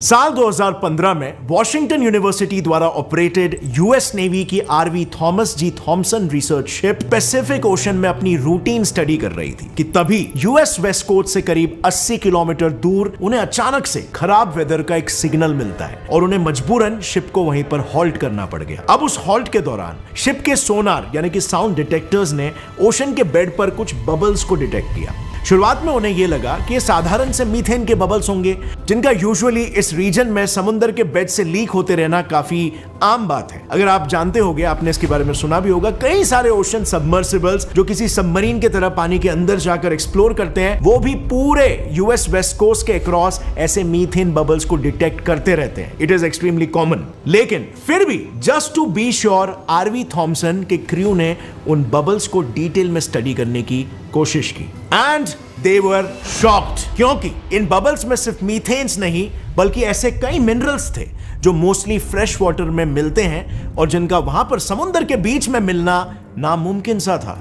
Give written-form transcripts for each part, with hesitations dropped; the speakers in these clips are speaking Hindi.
साल 2015 में वॉशिंगटन यूनिवर्सिटी द्वारा ऑपरेटेड यूएस नेवी की RV Thomas G Thomson research ship Pacific Ocean में अपनी रूटीन स्टडी कर रही थी कि तभी यूएस वेस्ट कोस्ट से करीब 80 किलोमीटर दूर उन्हें अचानक से खराब वेदर का एक सिग्नल मिलता है और उन्हें मजबूरन शिप को वहीं पर हॉल्ट करना पड़ गया। अब उस हॉल्ट के दौरान शिप के सोनार यानी कि साउंड डिटेक्टर्स ने ओशन के बेड पर कुछ बबल्स को डिटेक्ट किया। शुरुआत में उन्हें यह लगा कि ये साधारण से मीथेन के बबल्स होंगे, जिनका यूजुअली इस रीजन में समुद्र के बेड से लीक होते रहना काफी आम बात है। अगर आप जानते होंगे, आपने इसके बारे में सुना भी होगा, कई सारे ओशन सबमर्सिबल्स जो किसी सबमरीन की तरह पानी के अंदर जाकर एक्सप्लोर करते हैं, वो भी पूरे यूएस वेस्ट कोस्ट के अक्रॉस ऐसे मीथेन बबल्स को डिटेक्ट करते रहते हैं। It is extremely common. लेकिन फिर भी just to be sure, RV Thomson के क्रू ने उन बबल्स को डिटेल में स्टडी करने की कोशिश की एंड दे वर शॉक्ड, क्योंकि इन बबल्स में सिर्फ मीथेन्स नहीं बल्कि ऐसे कई मिनरल्स थे जो मोस्टली फ्रेश वाटर में मिलते हैं और जिनका वहां पर समुद्र के बीच में मिलना नामुमकिन सा था।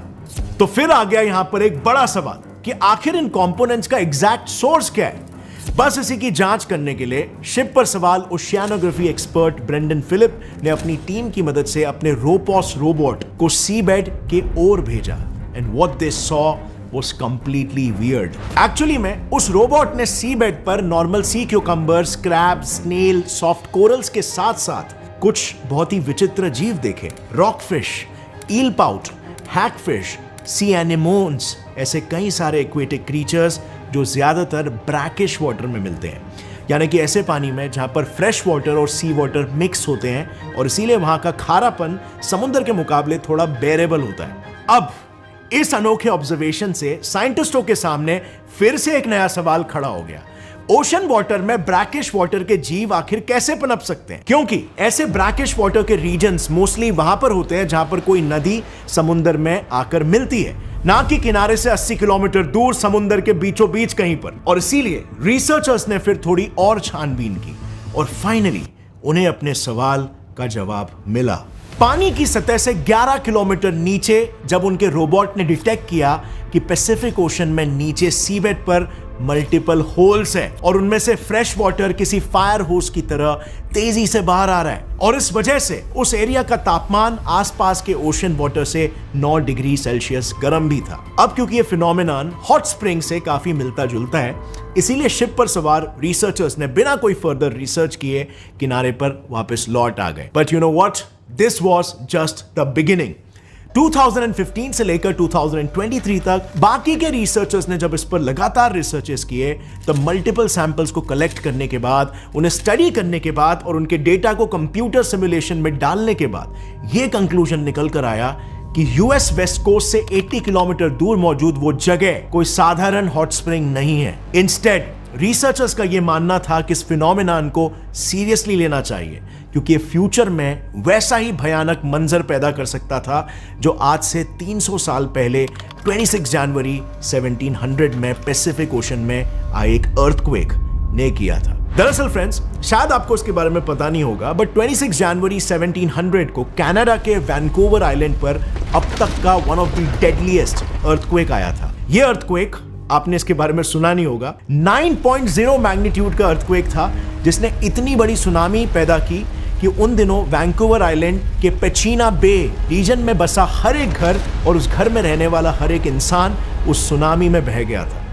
तो फिर आ गया यहां पर एक बड़ा सवाल कि आखिर इन कंपोनेंट्स का एग्जैक्ट सोर्स क्या है। बस इसी की जांच करने के लिए शिप पर सवाल ओशियानोग्राफी एक्सपर्ट ब्रेंडन फिलिप ने अपनी टीम की मदद से अपने रोपॉस रोबोट को सी बेड के ओर भेजा and what they saw was completely weird. Actually में उस रोबोट ने सी बेड पर normal sea cucumbers, crab, snail, soft corals के साथ साथ कुछ बहुत ही विचित्र जीव देखे। Rockfish, eelpout, hagfish, sea anemones, ऐसे कई सारे एक्वेटिक क्रीचर्स जो ज्यादातर ब्रैकिश वाटर में मिलते हैं, यानी कि ऐसे पानी में जहां पर फ्रेश वाटर और सी वाटर मिक्स होते हैं और इसीलिए वहां का खारापन समुद्र के मुकाबले थोड़ा बेरेबल होता है। अब इस अनोखे ऑब्जर्वेशन से साइंटिस्टों के सामने फिर से एक नया सवाल खड़ा हो गया। ओशन वाटर में ब्रैकिश वाटर के जीव आखिर कैसे पनप सकते हैं, क्योंकि ऐसे ब्रैकिश वाटर के रीजन्स मोस्टली वहां पर होते हैं जहां पर कोई नदी समुद्र में आकर मिलती है, ना कि किनारे से 80 किलोमीटर दूर समुद्र के बीचों बीच कहीं पर। और इसीलिए रिसर्चर्स ने फिर थोड़ी और छानबीन की और फाइनली उन्हें अपने सवाल का जवाब मिला। पानी की सतह से 11 किलोमीटर नीचे जब उनके रोबोट ने डिटेक्ट किया कि पैसिफिक ओशन में नीचे सीबेड पर मल्टीपल होल्स है और उनमें से फ्रेश वाटर किसी फायर होस की तरह तेजी से बाहर आ रहा है, और इस वजह से उस एरिया का तापमान आसपास के ओशन वाटर से 9 डिग्री सेल्सियस गर्म भी था। अब क्योंकि ये फिनोमेनन हॉट स्प्रिंग से काफी मिलता जुलता है, इसीलिए शिप पर सवार रिसर्चर्स ने बिना कोई फर्दर रिसर्च किए किनारे पर वापस लौट आ गए। But you know what, this was just the beginning. 2015 से लेकर 2023 तक बाकी के रिसर्चर्स ने जब इस पर लगातार रिसर्चेस किए, तब मल्टीपल सैंपल्स को कलेक्ट करने के बाद, उन्हें स्टडी करने के बाद और उनके डेटा को कंप्यूटर सिमुलेशन में डालने के बाद यह कंक्लूजन निकल कर आया कि यूएस वेस्ट कोस्ट से 80 किलोमीटर दूर मौजूद वो जगह कोई साधारण हॉट स्प्रिंग नहीं है। इंस्टेड रिसर्चर्स का यह मानना था कि इस फिनोमेनन को सीरियसली लेना चाहिए, क्योंकि ये फ्यूचर में वैसा ही भयानक मंजर पैदा कर सकता था जो आज से 300 साल पहले 26 जनवरी 1700 में पैसिफिक ओशन में आए एक अर्थक्वेक ने किया था। दरअसल फ्रेंड्स, शायद आपको इसके बारे में पता नहीं होगा, बट 26 जनवरी 1700 को कनाडा के वैंकूवर आइलैंड पर अब तक का one of the deadliest earthquake आया था। यह अर्थक्वेक, आपने इसके बारे में सुना नहीं होगा, 9.0 मैग्नीट्यूड का अर्थक्वेक था, जिसने इतनी बड़ी सुनामी पैदा की कि उन दिनों वैंकूवर आइलैंड के पेचीना बे रीजन में बसा हर एक घर और उस घर में रहने वाला हर एक इंसान उस सुनामी में बह गया था।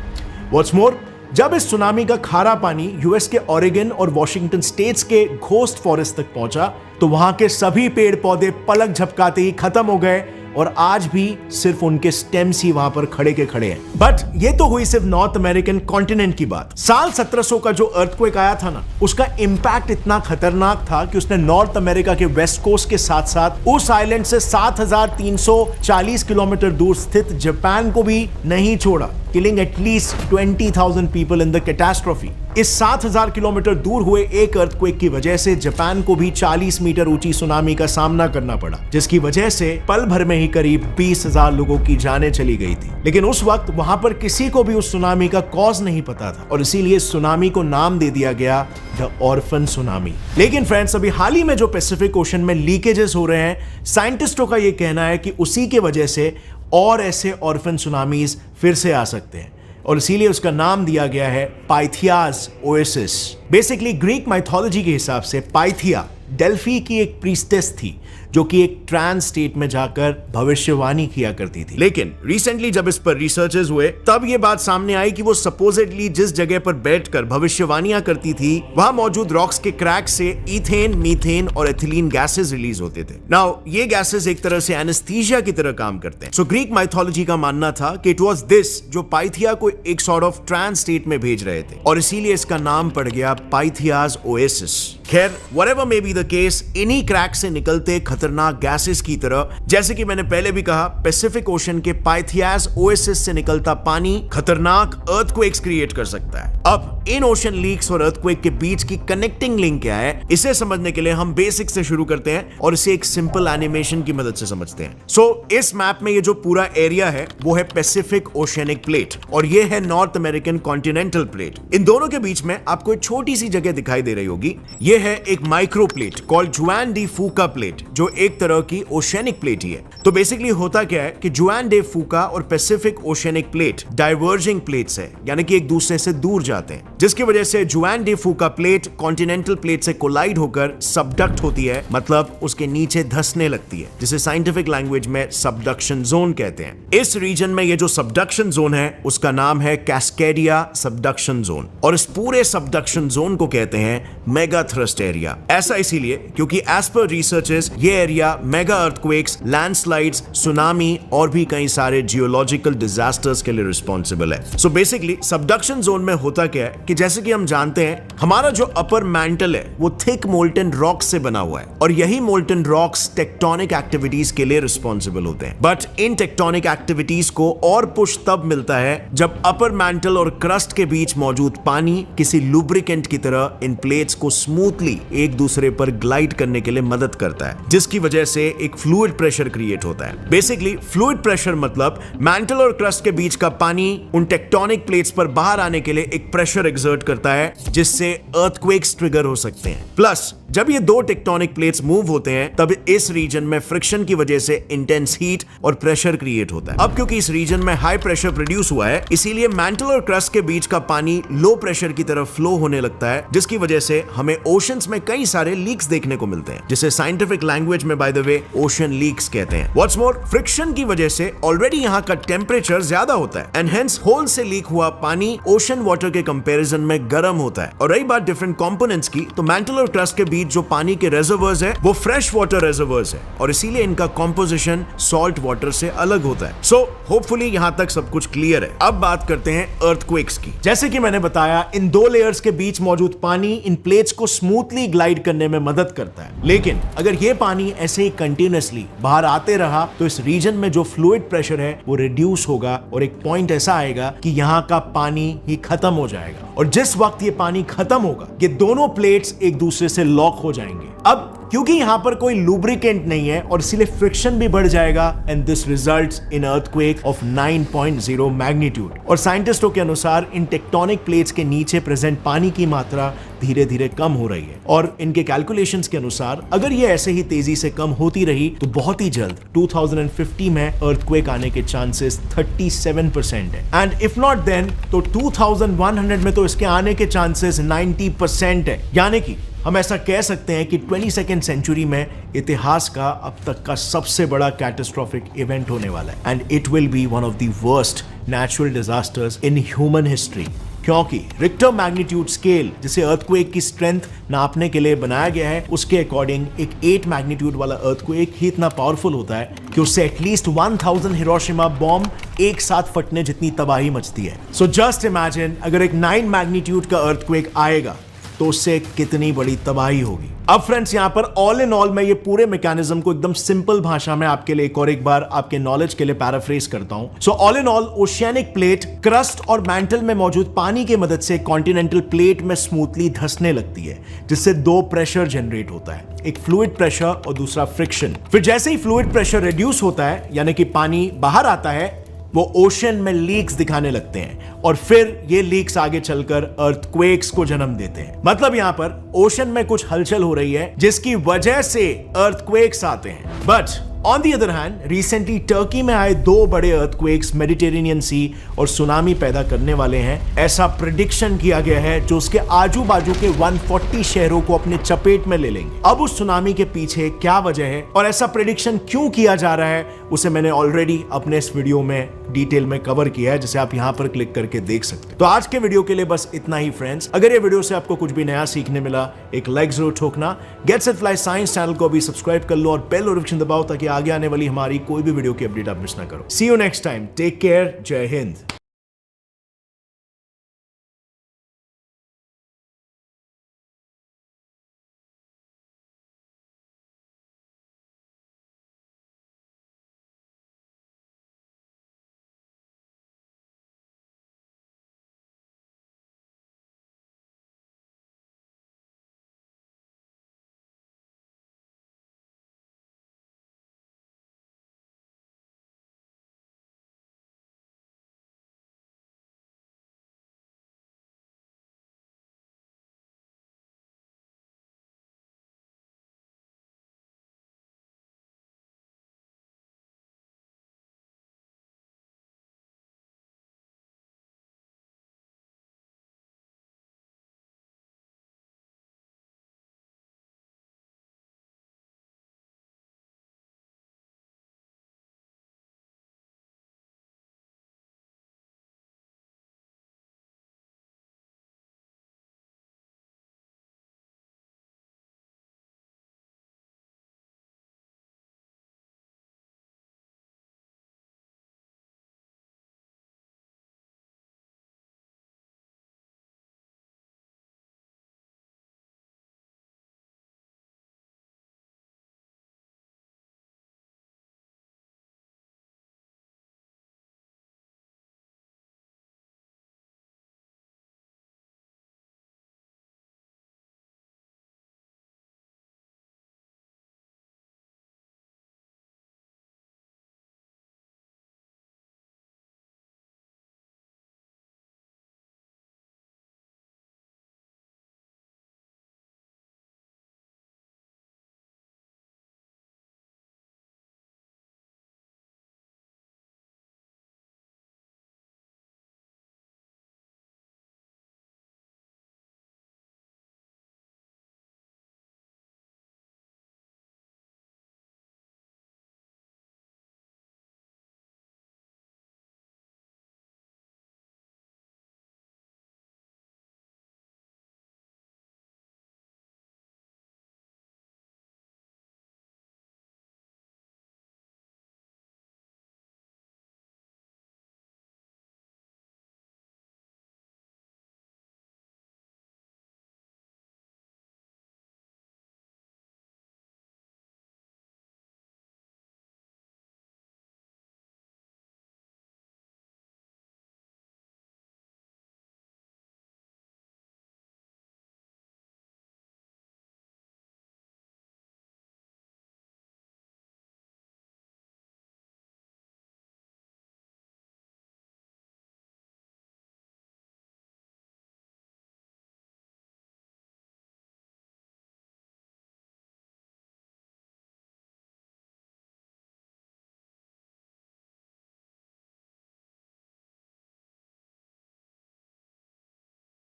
व्हाट्स मोर, जब इस सुनामी का खारा पानी यूएस के ओरेगन और वॉशिंगटन स्टेट्स के घोस्ट फॉरेस्ट तक पहुंचा, तो वहां के सभी पेड़ पौधे पलक झपकाते ही खत्म हो गए और आज भी सिर्फ उनके स्टेम्स ही वहां पर खड़े के खड़े हैं। बट ये तो हुई सिर्फ नॉर्थ अमेरिकन कॉन्टिनेंट की बात। साल 1700 का जो अर्थक्वेक आया था ना, उसका इंपैक्ट इतना खतरनाक था कि उसने नॉर्थ अमेरिका के वेस्ट कोस्ट के साथ साथ उस आइलैंड से 7340 किलोमीटर दूर स्थित जापान को भी नहीं छोड़ा, killing at least 20,000 people in the catastrophe. इस 7000 किलोमीटर दूर हुए एक अर्थक्वेक की वजह से जापान को भी 40 मीटर ऊंची सुनामी का सामना करना पड़ा, जिसकी वजह से पल भर में ही करीब 20,000 लोगों की जानें चली गई थी। लेकिन उस वक्त वहां पर किसी को भी उस सुनामी का कॉज नहीं पता था और इसीलिए सुनामी को नाम दे दिया गया द ऑर्फन सुनामी। लेकिन फ्रेंड्स, अभी हाल ही में जो पैसिफिक ओशन में लीकेजेस हो रहे हैं, साइंटिस्टों का यह कहना है कि उसी के वजह से और ऐसे ऑर्फन सुनामीज फिर से आ सकते हैं। और इसीलिए उसका नाम दिया गया है पाइथियाज ओएसिस। बेसिकली ग्रीक माइथोलॉजी के हिसाब से पाइथिया डेल्फी की एक प्रीस्टेस थी जो कि एक ट्रांस स्टेट में जाकर भविष्यवाणी किया करती थी। लेकिन रिसेंटली जब इस पर रिसर्चेस हुए तब ये बात सामने आई कि वो सपोजिटली जिस जगह पर बैठकर भविष्यवाणियां करती थी वहां मौजूद रॉक्स के क्रैक से ईथेन, मीथेन और एथिलीन गैसेस रिलीज होते थे। नाउ ये गैसेस एक तरह से एनेस्थीसिया की तरह काम करते हैं। सो ग्रीक माइथोलॉजी का मानना था कि इट वाज दिस जो पाइथिया को एक सॉर्ट ऑफ ट्रांस स्टेट में भेज रहे थे और इसीलिए इसका नाम पड़ गया पाइथियाज ओएसिस। खैर whatever may be the case, इन्हीं क्रैक से निकलते खतरनाक गैसेस की तरह, जैसे कि मैंने पहले भी कहा, पैसिफिक ओशन के पाइथियाज ओएसिस से निकलता पानी खतरनाक अर्थक्वेक्स क्रिएट कर सकता है। अब इन ओशन लीक्स और अर्थक्वेक के बीच की कनेक्टिंग लिंक क्या है, इसे समझने के लिए हम बेसिक से शुरू करते हैं और इसे एक सिंपल एनिमेशन की मदद से समझते हैं। सो इस मैप में ये जो पूरा एरिया है वो है पैसिफिक ओशियनिक प्लेट और ये है नॉर्थ अमेरिकन कॉन्टिनेंटल प्लेट। इन दोनों के बीच में आपको एक छोटी सी जगह दिखाई दे रही होगी, ये है एक माइक्रो प्लेट कॉल्ड जुआन डी फूका प्लेट, जो एक तरह की ओशियनिक प्लेट ही है। तो बेसिकली होता क्या है कि जुआन डे फूका और Pacific oceanic plate diverging plates है, यानी कि एक दूसरे से दूर जाते हैं, जिसकी वजह से जुआन डे फूका प्लेट कॉन्टिनेंटल प्लेट से कोलाइड होकर सबडक्ट होती है, मतलब उसके नीचे धंसने लगती है, जिसे साइंटिफिक लैंग्वेज में सबडक्शन जोन कहते हैं। इस रीजन में ये जो सबडक्शन जोन है उसका नाम है कैस्केडिया सबडक्शन जोन और इस पूरे सबडक्शन जोन को कहते हैं मेगा थ्रस्ट एरिया। ऐसा इसीलिए क्योंकि एज पर रिसर्चेस ये area mega earthquakes, landslides, tsunami और भी कई सारे जियोलॉजिकल डिजास्टर्स के लिए रिस्पॉन्सिबल है। सो बेसिकली सबडक्शन जोन में होता क्या है कि जैसे कि हम जानते हैं हमारा जो अपर मैंटल है वो थिक मोल्टन रॉक्स से बना हुआ है और यही मोल्टन रॉक्स टेक्टोनिक एक्टिविटीज के लिए रिस्पॉन्सिबल होते हैं। बट इन टेक्टोनिक एक्टिविटीज को और पुश तब मिलता है जब अपर मैंटल और क्रस्ट के बीच मौजूद पानी किसी लुब्रिकेंट की तरह इन प्लेट्स को स्मूथली एक दूसरे पर ग्लाइड करने के लिए मदद करता है, जिसकी वजह से एक फ्लूइड प्रेशर क्रिएट होता है। बेसिकली फ्लूइड प्रेशर मतलब मैंटल और क्रस्ट के बीच का पानी उन टेक्टोनिक प्लेट्स पर बाहर आने के लिए एक प्रेशर एक्सर्ट करता है, जिससे अर्थक्वेक्स ट्रिगर हो सकते हैं। प्लस जब ये दो टेक्टोनिक प्लेट्स मूव होते हैं तब इस रीजन में फ्रिक्शन की वजह से इंटेंस हीट और प्रेशर क्रिएट होता है। अब क्योंकि इस रीजन में हाई प्रेशर प्रोड्यूस हुआ है, इसीलिए मैंटल और क्रस्ट के बीच का पानी लो प्रेशर की तरफ फ्लो होने लगता है, जिसकी वजह से हमें ओशंस में कई सारे लीक्स देखने को मिलते हैं, जिसे साइंटिफिक लैंग्वेज में by the way ocean leaks कहते हैं। व्हाट्स मोर, फ्रिक्शन की वजह से ऑलरेडी यहाँ का टेम्परेचर ज्यादा होता है एंड हेंस होल से लीक हुआ पानी ओशन वाटर के कंपैरिजन में गर्म होता है। और रही बात डिफरेंट कंपोनेंट्स की, तो मैंटल और क्रस्ट के बीच जो पानी के रिजर्वर्स है वो फ्रेश वाटर रिजर्वर्स है और इसीलिए इनका कॉम्पोजिशन सॉल्ट वाटर से अलग होता है। सो होपफुली यहां तक सब कुछ क्लियर है। अब बात करते हैं अर्थक्वेक्स की। जैसे कि मैंने बताया, इन दो लेयर्स के बीच मौजूद पानी इन प्लेट्स को स्मूथली ग्लाइड करने में मदद करता है, लेकिन अगर ये पानी ऐसे ही कंटिन्यूअसली बाहर आते रहा तो इस रीजन में जो फ्लूइड प्रेशर है वो रिड्यूस होगा और एक पॉइंट ऐसा आएगा कि यहाँ का पानी ही खत्म हो जाएगा और जिस वक्त ये पानी खत्म होगा ये दोनों प्लेट्स एक दूसरे से लॉक हो जाएंगे। अब क्योंकि यहां पर कोई लुब्रिकेंट नहीं है और इसीलिए फ्रिक्शन भी बढ़ जाएगा and this results in earthquake of 9.0 magnitude. और साइंटिस्टों के अनुसार इन टेक्टोनिक प्लेट्स के नीचे प्रेजेंट पानी की मात्रा धीरे धीरे कम हो रही है और इनके कैलकुलेशंस के अनुसार अगर ये ऐसे ही तेजी से कम होती रही तो बहुत ही जल्द 2050 में अर्थक्वेक आने के चांसेस 37% है एंड इफ नॉट देन तो 2100 में तो इसके आने के चांसेस 90% है। यानी कि हम ऐसा कह सकते हैं कि 22nd सेंचुरी में इतिहास का अब तक का सबसे बड़ा कैटास्ट्रोफिक इवेंट होने वाला है and it will be one of the worst natural disasters in human history, क्योंकि रिक्टर मैग्नीट्यूड स्केल जिसे अर्थक्वेक की स्ट्रेंथ नापने के लिए बनाया गया है उसके अकॉर्डिंग एक 8 मैग्नीट्यूड वाला अर्थक्वेक ही इतना पावरफुल होता है कि उससे एटलीस्ट 1000 हिरोशिमा बॉम्ब एक साथ फटने जितनी तबाही मचती है। सो जस्ट इमेजिन अगर एक 9 मैग्नीट्यूड का अर्थक्वेक आएगा तो उससे कितनी बड़ी तबाही होगी। अब फ्रेंड्स यहाँ पर ऑल इन ऑल मैं ये पूरे मैकेनिज्म को एकदम सिंपल भाषा में आपके लिए एक बार आपके नॉलेज के लिए पैराफ्रेज करता हूं। So all in all oceanic plate crust और मैंटल में मौजूद पानी की मदद से कॉन्टिनेंटल प्लेट में स्मूथली धंसने लगती है, जिससे दो प्रेशर जनरेट होता है, एक फ्लूइड प्रेशर और दूसरा फ्रिक्शन। फिर जैसे ही फ्लूइड प्रेशर रिड्यूस होता है यानी कि पानी बाहर आता है, वो ओशन में लीक्स दिखाने लगते हैं और फिर ये लीक्स आगे चलकर अर्थक्वेक्स को जन्म देते हैं। मतलब यहां पर ओशन में कुछ हलचल हो रही है जिसकी वजह से अर्थक्वेक्स आते हैं। But on the other hand recently Turkey में आए 2 बड़े अर्थक्वेक्स मेडिटेरेनियन सी और सुनामी पैदा करने वाले हैं, ऐसा प्रेडिक्शन किया गया है जो उसके आजू बाजू के 140 शहरों को अपने चपेट में ले लेंगे। अब उस सुनामी के पीछे क्या वजह है और ऐसा प्रेडिक्शन क्यों किया जा रहा है, उसे मैंने ऑलरेडी अपने इस वीडियो में डिटेल में कवर किया है, जिसे आप यहां पर क्लिक करके देख सकते हैं। तो आज के वीडियो के लिए बस इतना ही फ्रेंड्स। अगर ये वीडियो से आपको कुछ भी नया सीखने मिला, एक लाइक जरूर ठोकना। Get set fly science channel को भी सब्सक्राइब कर लो और बेल नोटिफिकेशन दबाओ ताकि आगे आने वाली हमारी कोई भी वीडियो की अपडेट आप मिस ना करो। See you next time, take care, जय हिंद।